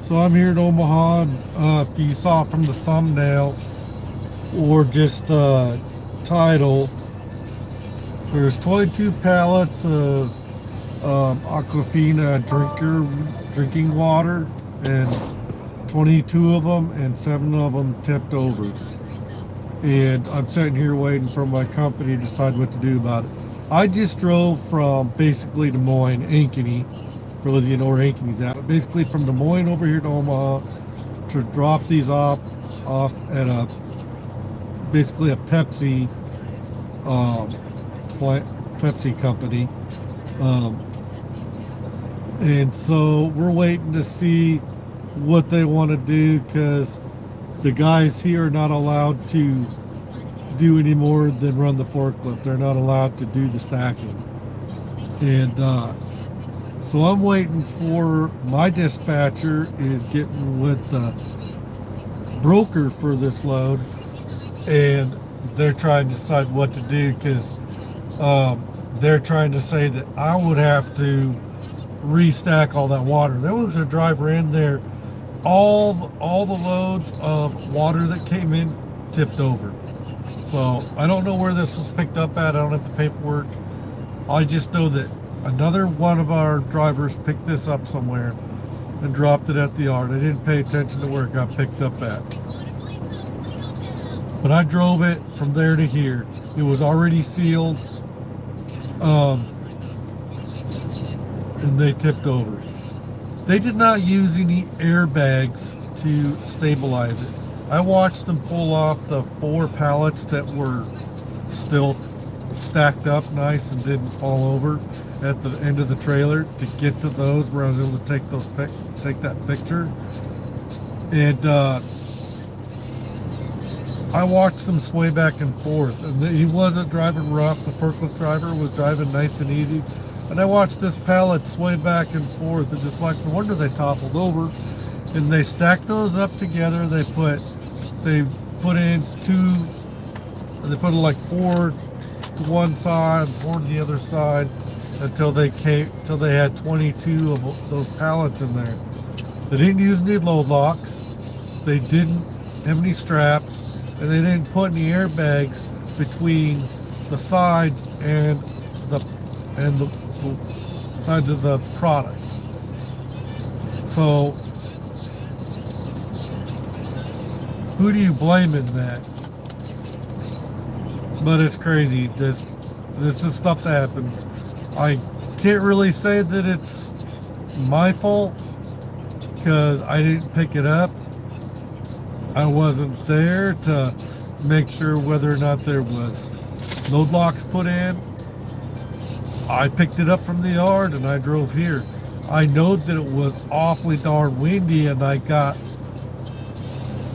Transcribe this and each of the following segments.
So I'm here in Omaha. If you saw from the thumbnail or just the title, there's 22 pallets of Aquafina drinking water, and 22 of them, and 7 of them tipped over. And I'm sitting here waiting for my company to decide what to do about it. I just drove from basically Des Moines, Ankeny, for those of you know where Ankeny's at. Basically from Des Moines over here to Omaha to drop these off at a basically a Pepsi Pepsi company. Um, and so we're waiting to see what they want to do, because the guys here are not allowed to do any more than run the forklift. They're not allowed to do the stacking. And so I'm waiting for my dispatcher is getting with the broker for this load, and they're trying to decide what to do, because they're trying to say that I would have to restack all that water. There was a driver in there, all the loads of water that came in tipped over. So I don't know where this was picked up at. I don't have the paperwork. I just know that another one of our drivers picked this up somewhere and dropped it at the yard. I didn't pay attention to where it got picked up at. But I drove it from there to here. It was already sealed. And they tipped over. They did not use any airbags to stabilize it. I watched them pull off the 4 pallets that were still stacked up nice and didn't fall over at the end of the trailer to get to those where I was able to take that picture. And I watched them sway back and forth, and he wasn't driving rough. The forklift driver was driving nice and easy. And I watched this pallet sway back and forth, and just like, no wonder they toppled over. And they stacked those up together. They put in like 4 to one side, 4 to the other side, until they had 22 of those pallets in there. They didn't use any load locks. They didn't have any straps, and they didn't put any airbags between the sides and the sides of the product. So who do you blame in that? But it's crazy. This is stuff that happens. I can't really say that it's my fault, because I didn't pick it up. I wasn't there to make sure whether or not there was load locks put in. I picked it up from the yard and I drove here. I know that it was awfully darn windy, and I got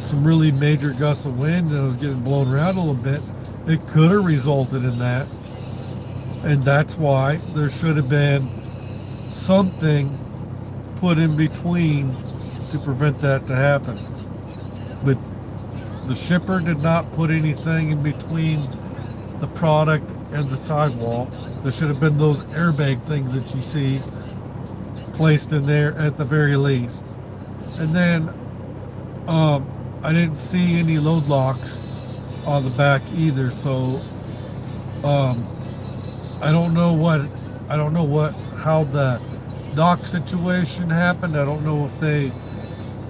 some really major gusts of wind, and it was getting blown around a little bit. It could have resulted in that. And that's why there should have been something put in between to prevent that to happen. But the shipper did not put anything in between the product and the sidewall. There should have been those airbag things that you see placed in there at the very least. And then I didn't see any load locks on the back either. So I don't know how the dock situation happened. I don't know if they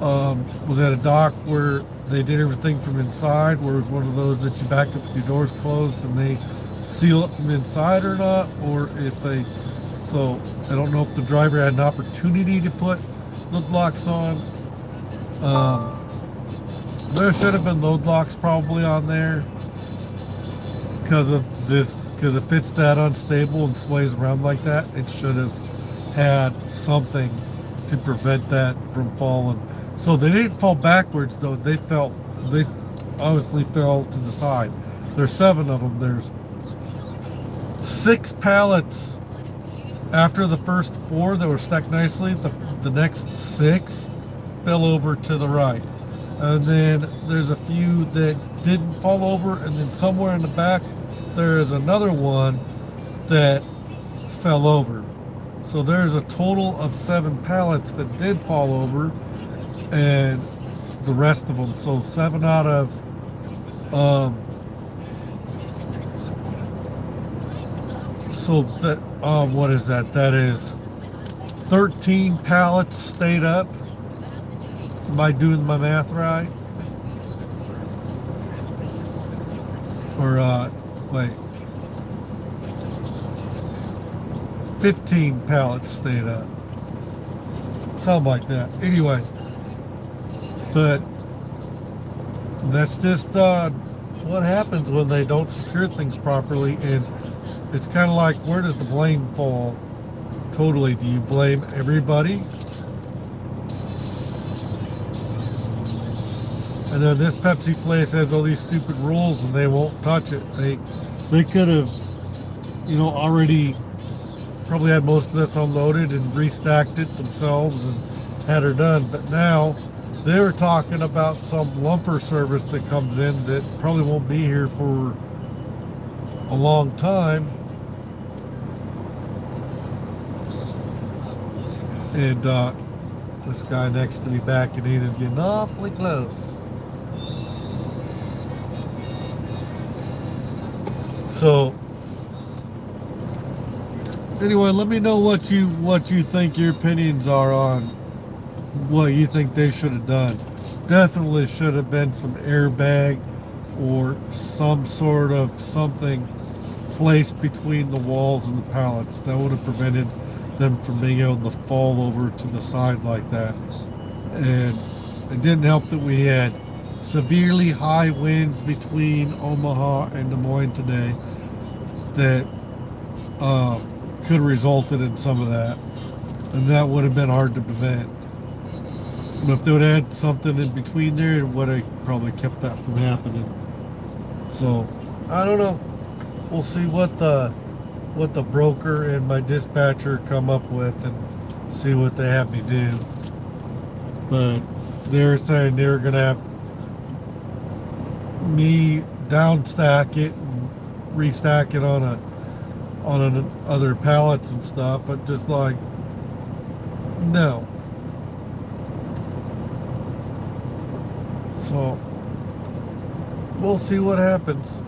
was at a dock where they did everything from inside, where it was one of those that you back up with your doors closed and they seal it from inside or not, or if they, so I don't know if the driver had an opportunity to put load locks on. There should have been load locks probably on there because if it's that unstable and sways around like that, it should have had something to prevent that from falling. So they didn't fall backwards though. They obviously fell to the side. There's 7 of them. There's 6 pallets after the first 4 that were stacked nicely. The next 6 fell over to the right. And then there's a few that didn't fall over, and then somewhere in the back there is another one that fell over. So there's a total of 7 pallets that did fall over, and the rest of them. So 7 out of so that what is that? That is 13 pallets stayed up. Am I doing my math right? Or wait, 15 pallets stayed up. Something like that. Anyway, but that's just what happens when they don't secure things properly. And it's kind of like, where does the blame fall totally? Do you blame everybody? And then this Pepsi place has all these stupid rules and they won't touch it. They could have, already probably had most of this unloaded and restacked it themselves and had her done. But now they're talking about some lumper service that comes in that probably won't be here for a long time. And this guy next to me backing in is getting awfully close. So anyway, let me know what you think your opinions are on what you think they should have done. Definitely should have been some airbag or some sort of something placed between the walls and the pallets. That would have prevented them from being able to fall over to the side like that. And it didn't help that we had severely high winds between Omaha and Des Moines today that could have resulted in some of that, and that would have been hard to prevent. But if they would have had something in between there, it would have probably kept that from happening. So I don't know. We'll see what the broker and my dispatcher come up with and see what they have me do. But they're saying they're gonna have me down stack it and restack it on other pallets and stuff, but just like, no. So we'll see what happens.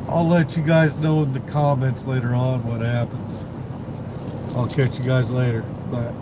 I'll let you guys know in the comments later on what happens. I'll catch you guys later. Bye.